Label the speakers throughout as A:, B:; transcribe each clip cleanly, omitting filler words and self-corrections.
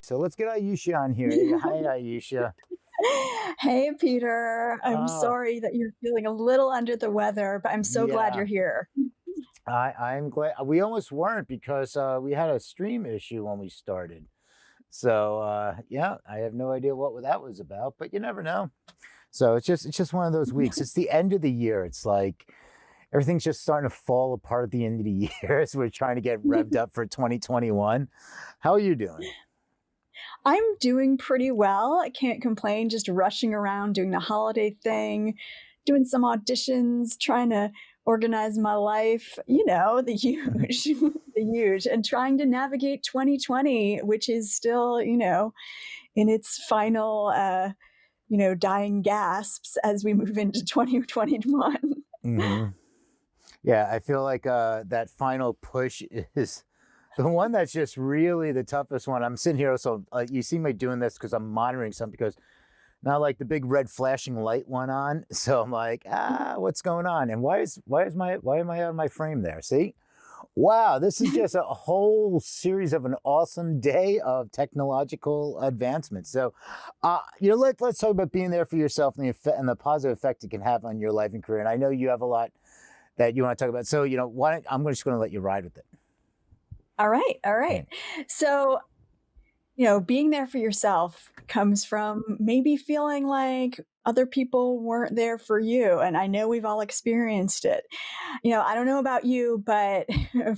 A: So let's get Ayesha on here. Hi, Ayesha.
B: Hey, Peter. I'm
A: Oh,
B: sorry that you're feeling a little under the weather, but I'm so glad you're
A: yeah.
B: here.
A: I'm glad we almost weren't because we had a stream issue when we started. So yeah, I have no idea what that was about, but you never know. So it's just one of those weeks. It's the end of the year. It's like everything's just starting to fall apart at the end of the year as we're trying to get revved up for 2021. How are you doing?
B: I'm doing pretty well. I can't complain, just rushing around doing the holiday thing, doing some auditions, trying to organize my life, the huge, the huge, and trying to navigate 2020, which is still, in its final, dying gasps as we move into 2021.
A: Hmm. Yeah, I feel like that final push is the one that's just really the toughest one. I'm sitting here, so you see me doing this because I'm monitoring something because now like the big red flashing light went on, so I'm like, what's going on? And why am I out of my frame there? See, wow, this is just a whole series of an awesome day of technological advancement. So, let's talk about being there for yourself and the effect and the positive effect it can have on your life and career. And I know you have a lot that you want to talk about. So, I'm just going to let you ride with it.
B: All right. All
A: Yeah.
B: right. So, being there for yourself comes from maybe feeling like other people weren't there for you. And I know we've all experienced it. I don't know about you, but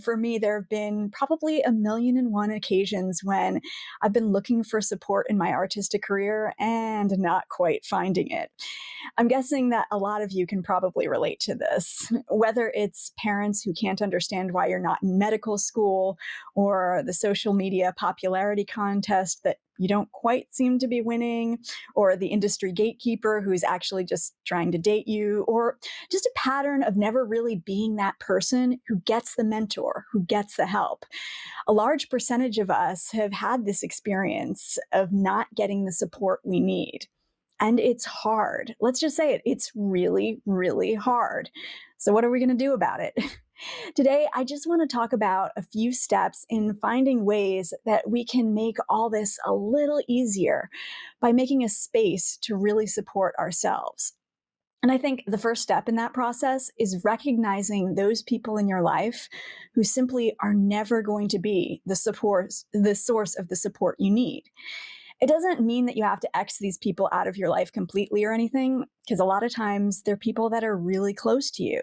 B: for me, there have been probably a million and one occasions when I've been looking for support in my artistic career and not quite finding it. I'm guessing that a lot of you can probably relate to this, whether it's parents who can't understand why you're not in medical school, or the social media popularity contest that you don't quite seem to be winning, or the industry gatekeeper who's actually just trying to date you, or just a pattern of never really being that person who gets the mentor, who gets the help. A large percentage of us have had this experience of not getting the support we need. And it's hard. Let's just say it. It's really, really hard. So, what are we going to do about it? Today, I just want to talk about a few steps in finding ways that we can make all this a little easier by making a space to really support ourselves. And I think the first step in that process is recognizing those people in your life who simply are never going to be the source of the support you need. It doesn't mean that you have to X these people out of your life completely or anything, because a lot of times they're people that are really close to you.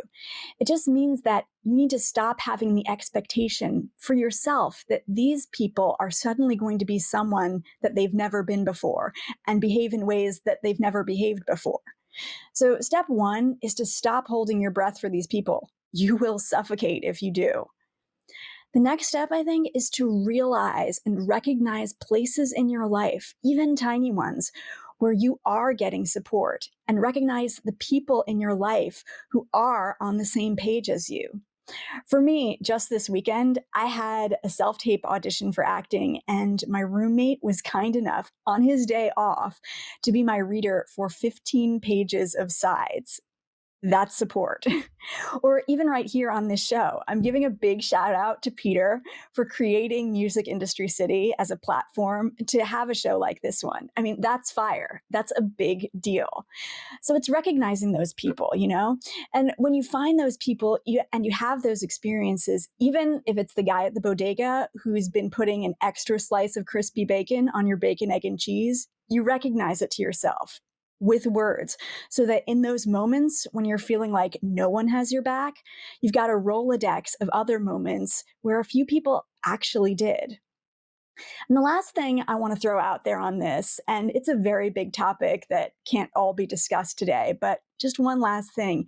B: It just means that you need to stop having the expectation for yourself that these people are suddenly going to be someone that they've never been before and behave in ways that they've never behaved before. So, step one is to stop holding your breath for these people. You will suffocate if you do. The next step, I think, is to realize and recognize places in your life, even tiny ones, where you are getting support, and recognize the people in your life who are on the same page as you. For me, just this weekend, I had a self tape audition for acting, and my roommate was kind enough on his day off to be my reader for 15 pages of sides. That's support. Or even right here on this show, I'm giving a big shout out to Peter for creating Music Industry City as a platform to have a show like this one. I mean, that's fire. That's a big deal. So it's recognizing those people, And when you find those people and you have those experiences, even if it's the guy at the bodega who's been putting an extra slice of crispy bacon on your bacon, egg, and cheese, you recognize it to yourself with words, so that in those moments when you're feeling like no one has your back, you've got a Rolodex of other moments where a few people actually did. And the last thing I want to throw out there on this, and it's a very big topic that can't all be discussed today, but just one last thing,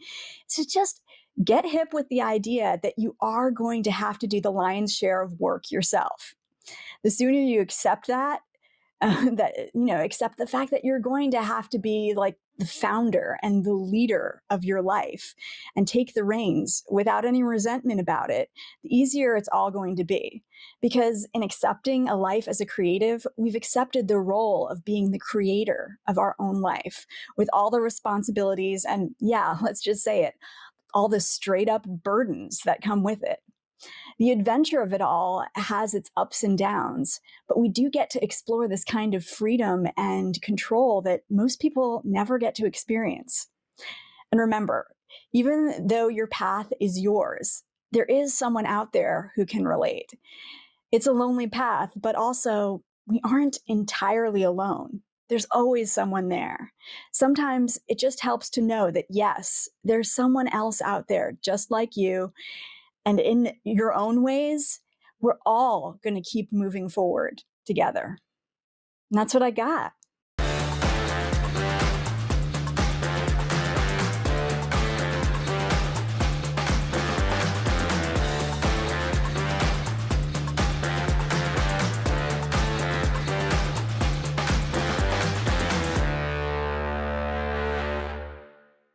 B: is to just get hip with the idea that you are going to have to do the lion's share of work yourself. The sooner you accept that, accept the fact that you're going to have to be like the founder and the leader of your life and take the reins without any resentment about it, the easier it's all going to be. Because in accepting a life as a creative, we've accepted the role of being the creator of our own life with all the responsibilities and, yeah, let's just say it, all the straight up burdens that come with it. The adventure of it all has its ups and downs, but we do get to explore this kind of freedom and control that most people never get to experience. And remember, even though your path is yours, there is someone out there who can relate. It's a lonely path, but also we aren't entirely alone. There's always someone there. Sometimes it just helps to know that, yes, there's someone else out there just like you. And in your own ways, we're all going to keep moving forward together. And that's what I got.